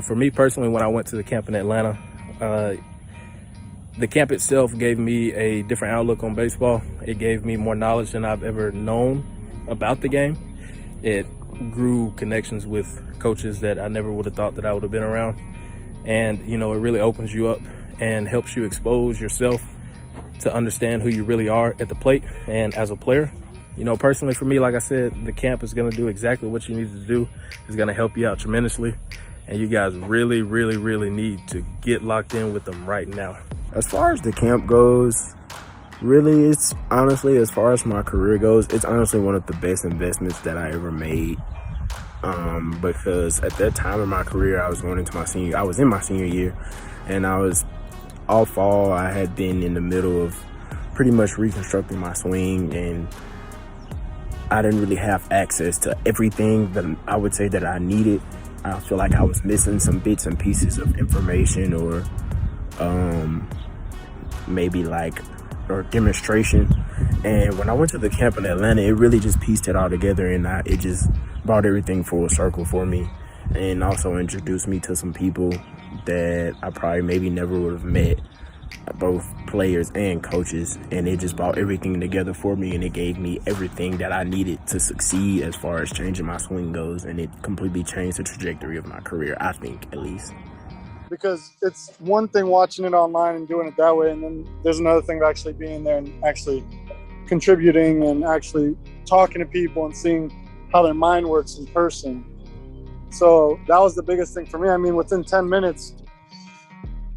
For me personally, when I went to the camp in Atlanta, the camp itself gave me a different outlook on baseball. It gave me more knowledge than I've ever known about the game. It grew connections with coaches that I never would have thought that I would have been around. And, it really opens you up and helps you expose yourself to understand who you really are at the plate and as a player. Personally for me, like I said, the camp is going to do exactly what you need to do. It's going to help you out tremendously. And you guys really, really, really need to get locked in with them right now. As far as the camp goes, really, it's honestly, as far as my career goes, it's honestly one of the best investments that I ever made. Because at that time in my career, I was in my senior year, and I was all fall. I had been in the middle of pretty much reconstructing my swing, and I didn't really have access to everything that I would say that I needed. I feel like I was missing some bits and pieces of information or or demonstration. And when I went to the camp in Atlanta, it really just pieced it all together, and it just brought everything full circle for me, and also introduced me to some people that I probably maybe never would have met, both players and coaches. And it just brought everything together for me, and it gave me everything that I needed to succeed as far as changing my swing goes, and it completely changed the trajectory of my career, I think, at least. Because it's one thing watching it online and doing it that way, and then there's another thing of actually being there and actually contributing and actually talking to people and seeing how their mind works in person. So that was the biggest thing for me. I mean, within 10 minutes,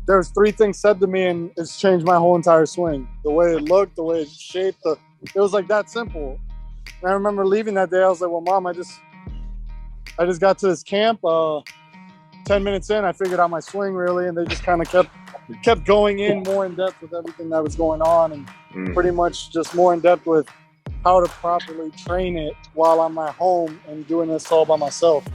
there was 3 things said to me, and it's changed my whole entire swing. The way it looked, the way it shaped, it was like that simple. And I remember leaving that day, I was like, well, Mom, I just got to this camp. 10 minutes in, I figured out my swing really, and they just kind of kept going in more in depth with everything that was going on, and pretty much just more in depth with how to properly train it while I'm at home and doing this all by myself.